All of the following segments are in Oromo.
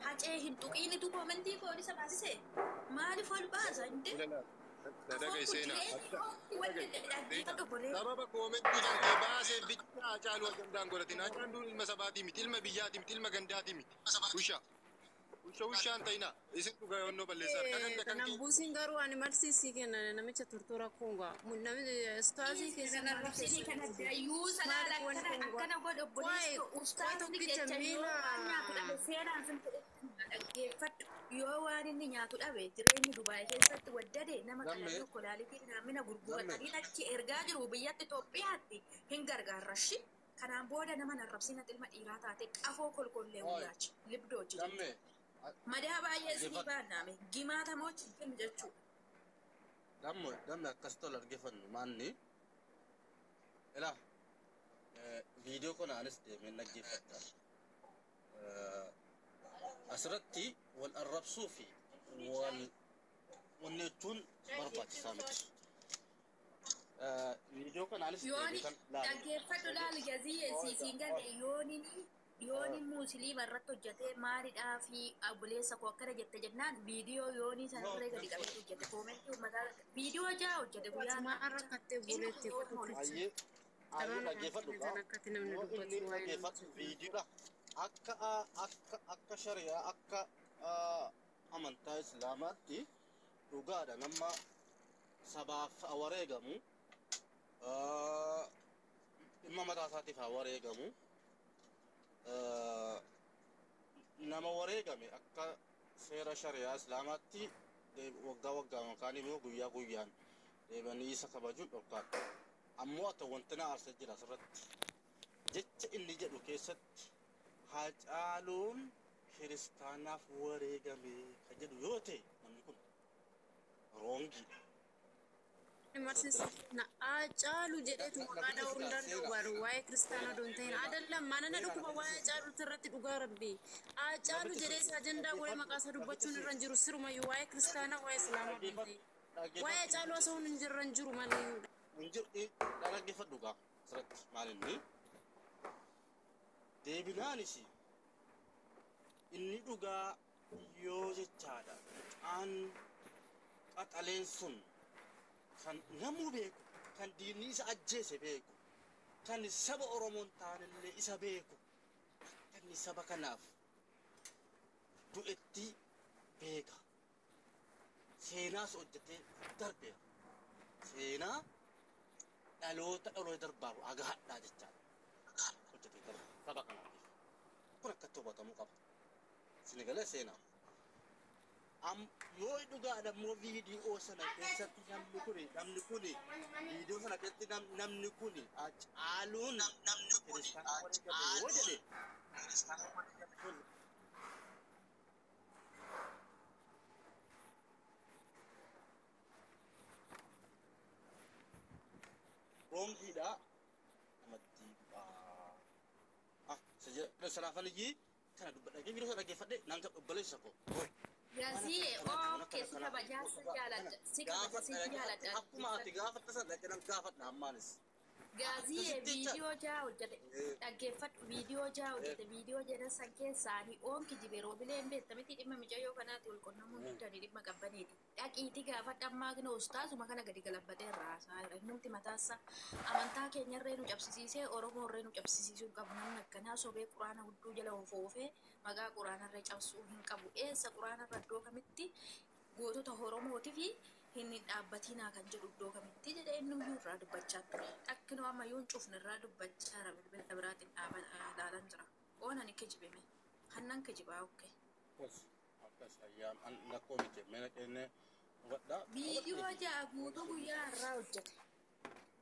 hacee hin tuqiini tu komentii kooni sabaasise maaliif ol baasa inte Dadaga sena. dhaggeeffadhu Sababa komentii kan kee baasee bicha Hacaaluu Ajandaa godhatin. Hacaaluun ilma sabaatii miti, ilma biyyaatii miti, ilma gandaatii miti. Ushaan ta'ina isin dhugaa yoonnoo balleessaa kan kee. Nambuusin garuu ani marsiisii kennan namicha tortora kunga namichi istaazii keessa narrabsiisii kanatti ayyuu salaala akkana godhe obboleessu ustaasni jecha yoo waan nyaatu dhabe seeraan sun dhaggeeffadhu yoo waan inni nyaatu dhabe jireenyi Dubaay keessatti waddade nama kana tokko laalitii naamina gurguratanii achi ergaa jiru biyyatti Itoophiyaatti hin gargaarrashi kanaan booda nama narrabsiina ilma dhiiraa taate qafoo kolkollee ulaachi libdoo hojjetu. Madaa baay'ee isinii baanname gimaata moochi hin jechuudha. Damma akkas tola argeeffannu maanni ilaa viidiyoo kana anis deemee dhaggeeffadha. Asirratti wal arrabsuu fi wanni jechuun barbaachisaa miti. Viidiyoo kana anis deemee kan dhaggeeffadhu laal gazii siisiin galle yooni musliima irratti hojjete maalidhaa fi obboleessa koo akkana jette jennaan viidiyoo yooni sanarree gadi qabee hojjete koomentii uummataa viidiyoo jaa hojjete guyyaa arrakkattee buleetti viidiyoodha akka shariyaa akka amantaa islaamaatti dhugaadha nama sabaaf wareegamu dhimma mataa isaatiif wareegamu nama wareegame akka seera shariyaa islaamaatti waggaa waggaan immoo guyyaa guyyaan deebanii isa kabajuun dhorkaadha. Ammoo ata wanti na aarsa jira asirratti jecha inni jedhu keessatti Hacaaluun kiristaanaaf wareegame kan jedhu yoo ta'e namni kun roongiidha. na Hacaaluu jedheetu maqaadha hundaan waru waa'ee kiristaanaa doon ta'in adallaan mana dhuguma waa'ee Hacaaluu irratti dhugaa rabbi Hacaaluu jedhee ajandaa godhee maqaa isaa dubbachuun irra jiru sirumayyuu waa'ee kiristaanaa waa'ee islaamaa waa'ee Hacaaluu osoo hin jirre hin jiru malee Injirti dhaggeeffadhu gaa asirratti maal inni deebinaanis inni dhugaa yoo jechaadha aan qaxaleen sun kan namuu beeku kan diinni isa ajjeese beeku kan saba Oromoon taanillee isa beeku kan saba kanaaf du'etti beeka seenaas hojjetee darbeera seenaa dhaloota darbaaru agaadhaa jechaadha hojjetee darbe saba kanaaf kun akka tobatamuu qaba sinigalee seenaa yoo dhugaadha immoo viidiyoo sana keessatti namni kun viidiyoo sana keessatti namni kun Hacaaluun kiristaanaa wareegame yoo jedhe roongiidha namatti sanaafaniyyii kana dubbadha viidiyoo sana dhaggeeffadhe naan kan obboleessa koo Gazii okay si kabajaa si jaaladha si jaaladha akkuma ati gaafatta sana dhaqan gaafadha ammaanis Gazii viidiyoo jaa hojjete dhaggeeffadhu viidiyoo jaa hojjete viidiyoo jedhan san keessaanii oonki jibeeroo bileen beektamiti dhimma mijayyoo kanaati ol qonnamuun hundanii dhimma qabbaneeti dhaqiitii gaafadha ammaa kana ustaasuma kana gadi galabbatee raasaa numti mataassa amantaa keenyarree nu cabsisiisee Oromoorree nu cabsisiisuu qabu namni akkanaa sobee quraana hudduu jala ofoofee maqaa quraanarree cabsuu hin qabu eessa quraanarra iddoo kamitti gootota Oromootii fi hin dhaabbatinaa kan jedhu iddoo kamitti jedhee inni iyyuu irraa dubbachaa ture akkinoo ammayyuu hin cufne irraa dubbachaa jira bilbila biraatiin ilaalan jira oonan kijibame hannan kijibaa okkee viidiyoo ja'a guutuu guyyaa irraa hojjete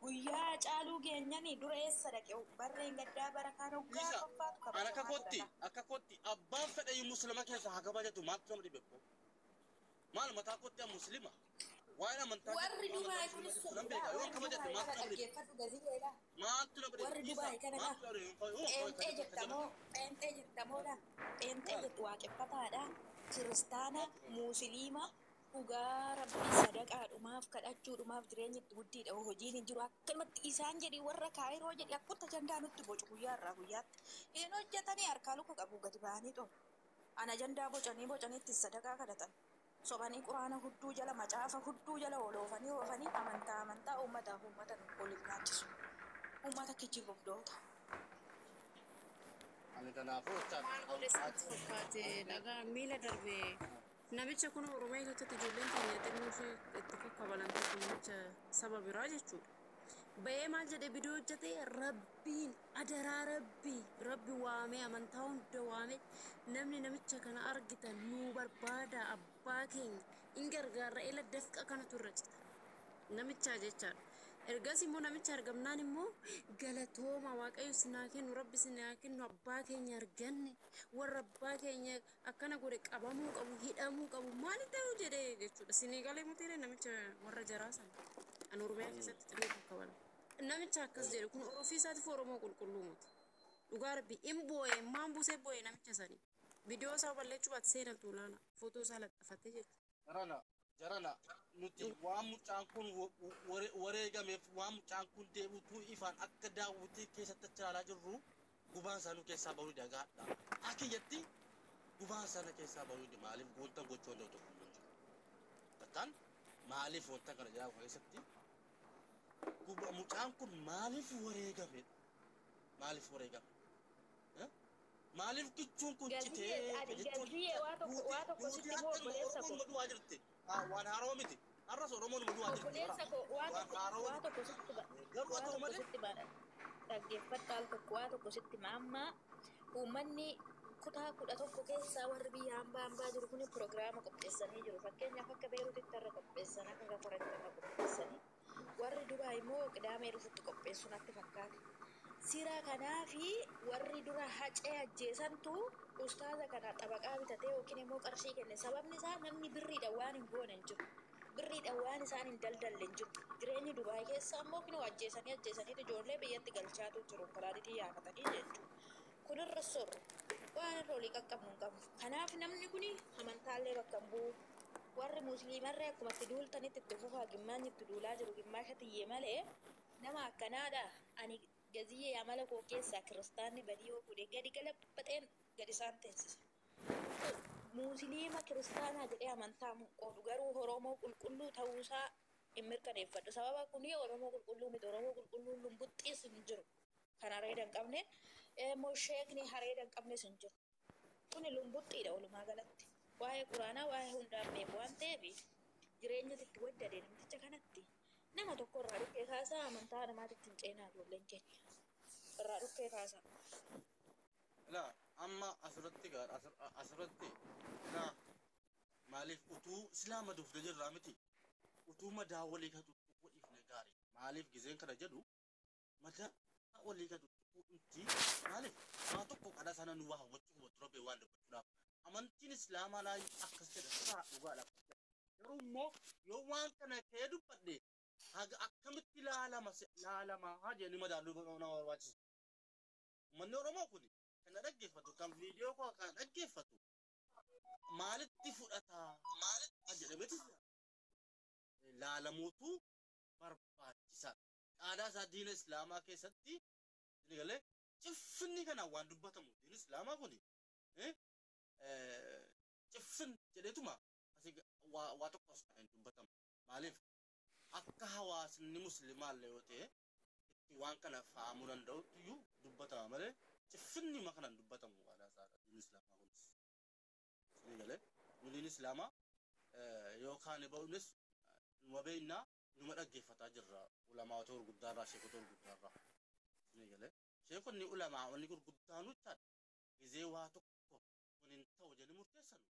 guyyaa Hacaaluu geenyanii dura eessa dhaqe barreen gaddaa bara kaan hoggaa qophaatu akka kootti abbaan fedhe muslima keessa haa kabajatu maaltu nama dhibe maal mataa kootti muslima waan amantaa warri Dubaay kunis dhaggeeffadhu gaziidha warri Dubaay kana pheenxee jettamoodha pheenxee jettu waaqeffataadha kiristaana musliima dhugaa rabbii sadaqaadhumaaf kadhachuudhumaaf jireenya itti guddiidha hojiin hin jiru akkanumatti isaan jedhi warra kaayiroo jedhi akkutta jandaa nutti bocu guyyaa irraa guyyaatti hin hojjetanii harkaa luka qabu gadi ba'anii xo Ana jandaa bocanii itti sadakaa kadhatan. Sobanii quraana hudduu jala macaafa hudduu jala oofanii amantaa uummataaf uummata waliin nyaachisu. Uummata kijibobdoota. Ani kanaafuu Maal godhe sitti fakkaate dhagaa miila darbee namicha kun Oromoo keessatti ijoolleen keenya xinnoo ishee itti kakkabalan tokko namicha saba biraa jechuudha. Bahee maal jedhee bidoo hojjete rabbiin adaraa rabbi waamee amantaa hunda waamee namni namicha kana argitan nuu barbaada abbaa keenya in gargaarra ila dafqa kanatu irra cita namichaa jechaadha. Ergas immoo namicha argamnaan immoo galatooma waaqayyo sinaa kennu rabbi sinaa kennu abbaa keenya arganne warra abbaa keenya akkana godhe qabamuu qabu hidhamuu qabu maali ta'u jedhee jechuudha. Sinii galee mutiire namicha warra jaraa sana an Oromiyaa keessatti xinnoo kakkabala. Namicha akkas jedhe kun ofii isaatiif Oromoo qulqulluu muti. Dhugaa rabbi in boo'ee maan buusee boo'ee namicha sanii. Viidiyoo isaa balleechuu baate seenaa tuulaana footoo isaa laxxafatee jechuudha. Jarana nuti waan mucaan kun wareegameef waan mucaan kun deebituu ifaan akka daawwitii keessatti achilaalaa jirru gubaan saanuu keessaa bahuu dagaadha. Akiyyatti gubaan sana keessaa bahuu maaliif wanta gochuu danda'u tokko hin jiru. Bakkaan maaliif wanta kana jedhamu keessatti mucaan kun maaliif wareegame? Maaliif kichuun kun citee waa tokko sitti immoo obboleessa koo. Waan haaroo miti. Har'as Oromoon muduu haa jirti. Obboleessa koo waa tokko sitti baadha. Dhaggeeffadhaal tokko waa tokko sitti maamma uummanni kutaa 11 keessaa warri biyya hambaa jiru kun pirogiraama qopheessanii jiru. Fakkeenyaaf akka Beeruutitti irra qopheessan akka Gafarratti irra qopheessanii warri Dubaay immoo qidaamee dhufutti qopheessu natti fakkaata. Sira kanaafi warri dura hacee ajjeesantu ustaaza kana xabaqaa bitatee yookiin immoo qarshii kenne. Sababni isaa namni birriidhaan waan hin goone hin jiru. Birriidhaan waan isaan hin daldalle hin jiru. Jireenyi Dubaay keessa immoo kunoo ajjeesanii ijoollee biyyatti galchaatu jiru. Karaaditii yaafatanii jechuudha. Kunirra sorru waan irra olii qaqqabnu hin qabu. Kanaaf namni kun amantaallee bakka hin bu'u. Warri musliimarree akkuma itti duultanitti itti fufaa gimmaanyi itti duulaa jiru gimmaasha tiyyee malee nama akkanaadha. Ani gaziyyee amala koo keessaa kiristaanni badii yoo fuudhee gadi galabbaxeen gadi isaan teessisa. Musliima kiristaanaa jedhee amantaa qoodu garuu Oromoo qulqulluu ta'uusaa hin mirkaneeffadhu. Sababa kuni Oromoo qulqulluu miti. Oromoo qulqulluun lumbuxxiis hin jiru. Kan hareeda hin qabne immoo sheekni hareeda hin qabnes hin jiru. Kuni lumbuxxiidha walumaa galatti. Waa'ee quraanaa waa'ee hundaan beeku waan ta'eef jireenyatti itti waddadee namticha kanatti. Nama tokko irraa dhukkee kaasaa amantaa namaatitti hin ceenaa ijoolleen keenya. Irraa dhukkee kaasaa. Laa amma asirratti maaliif utuu islaama dufte jirraa miti utuu madaa walii ka tuttuquu dhiifne gaarii maaliif gizeen kana jedhu madaa walii ka tuttuquu inti maaliif waa tokko qadha sana nu waa hawwachuu hubatu rabee waan dubbachuudhaaf amantiin islaamaa naa akkas jedha isaa dhugaadhaaf garuu immoo yoo waan kana kee dubbadhe haga akkamitti laalama haa jee ni madaaluu nama barbaachisa. Uummanni Oromoo kun kana dhaggeeffatu kan viidiyoo koo kan dhaggeeffatu maalitti fudhataa jedhameeti laalamuutu barbaachisaa. Aadaa isaa diina islaamaa keessatti galee ciffinni kana waan dubbatamu diina islaamaa kun ciffin jedheetuma asii waa tokko as kan dubbatamu maaliif akka hawaasni muslimaallee yoo ta'e itti waan kana fahamuu danda'utti iyyuu dubbatama malee ciffinni ma kanan dubbatamu aadaa isaa diina islaamaa kunis ni galee nuliin islaamaa yookaan ba'uunis numa beeknaa numa dhaggeeffataa jirra ulamaawota gurguddaarraa sheekota gurguddaarraa ni galee sheekonni ulamaa wanni gurguddaanu jechaadha gizee waa tokko kun hin ta'u jedhanii murteessan